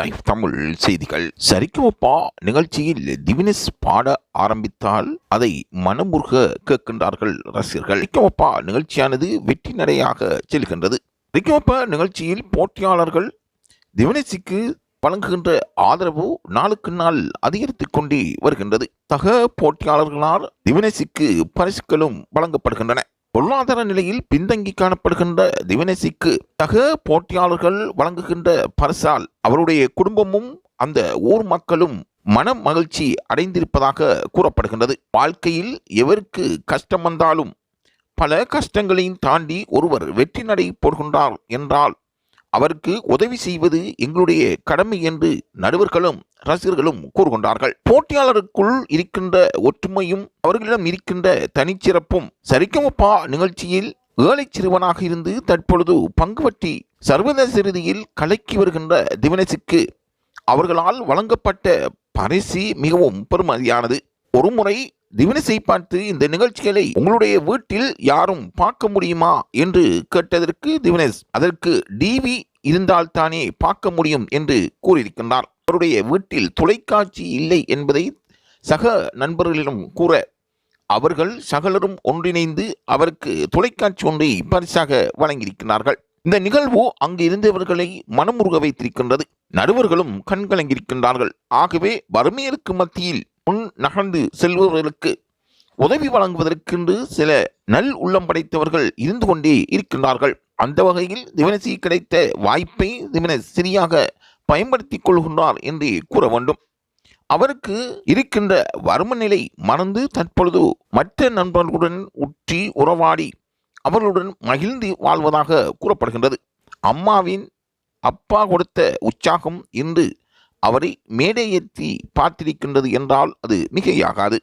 Live Tamil செய்திகள். சரிக்குமப்பா நிகழ்ச்சியில் திவினேஷ் பாட ஆரம்பித்தால் அதை மனமுருக கேட்கின்றார்கள் ரசிகர்கள். சரிக்குமப்பா நிகழ்ச்சியானது வெற்றி நடையாக செல்கின்றது. சரிக்குமப்பா நிகழ்ச்சியில் போட்டியாளர்கள் திவினேஷுக்கு வழங்குகின்ற ஆதரவு நாளுக்கு நாள் அதிகரித்துக் கொண்டே வருகின்றது. சக போட்டியாளர்களால் திவினேஷுக்கு பரிசுகளும் வழங்கப்படுகின்றன. பொருளாதார நிலையில் பின்தங்கி காணப்படுகின்ற திவினேஷுக்கு சக போட்டியாளர்கள் வழங்குகின்ற பரிசால் அவருடைய குடும்பமும் அந்த ஊர் மக்களும் மன மகிழ்ச்சி அடைந்திருப்பதாக கூறப்படுகின்றது. வாழ்க்கையில் எவருக்கு கஷ்டம் வந்தாலும் பல கஷ்டங்களையும் தாண்டி ஒருவர் வெற்றி நடை போடுகின்றார் என்றால் அவருக்கு உதவி செய்வது எங்களுடைய கடமை என்று நடுவர்களும் ரசிகர்களும் கூறுகின்றார்கள். போட்டியாளருக்குள் இருக்கின்ற ஒற்றுமையும் அவர்களிடம் இருக்கின்ற தனிச்சிறப்பும் சரிக்குமப்பா நிகழ்ச்சியில் ஏழை சிறுவனாக இருந்து தற்பொழுது பங்கு பற்றி சர்வதேச ரீதியில் கலக்கி வருகின்ற திவினேஷுக்கு அவர்களால் வழங்கப்பட்ட பரிசு மிகவும் பெருமதியானது. ஒருமுறை திவினேஷை பார்த்து இந்த நிகழ்ச்சிகளை உங்களுடைய வீட்டில் யாரும் பார்க்க முடியுமா என்று கேட்டதற்கு திவினேஷ் அதற்கு டிவி இருந்தால் தானே பார்க்க முடியும் என்று கூறியிருக்கின்றார். அவருடைய வீட்டில் தொலைக்காட்சி இல்லை என்பதை சக நண்பர்களிடம் கூற அவர்கள் சகலரும் ஒன்றிணைந்து அவருக்கு தொலைக்காட்சி ஒன்றை பரிசாக வழங்கியிருக்கிறார்கள். இந்த நிகழ்வு அங்கு இருந்தவர்களை மனமுருக வைத்திருக்கின்றது. நடுவர்களும் கண்கலங்கியிருக்கின்றார்கள். ஆகவே வறுமையருக்கு மத்தியில் முன் நகர்ந்து செல்பவர்களுக்கு உதவி வழங்குவதற்கென்று சில நல் உள்ளம் படைத்தவர்கள் இருந்து கொண்டே இருக்கின்றார்கள். அந்த வகையில் திவினேஷுக்கு கிடைத்த வாய்ப்பை திவினேஷ் சரியாக பயன்படுத்திக் கொள்கின்றார் என்று கூற வேண்டும். அவருக்கு இருக்கின்ற வறும நிலை மறந்து தற்பொழுது மற்ற நண்பர்களுடன் உற்றி உறவாடி அவர்களுடன் மகிழ்ந்து வாழ்வதாக கூறப்படுகின்றது. அம்மாவின் அப்பா கொடுத்த உற்சாகம் இன்று அவரை மேடையேற்றி பார்த்திருக்கின்றது என்றால் அது மிகையாகாது.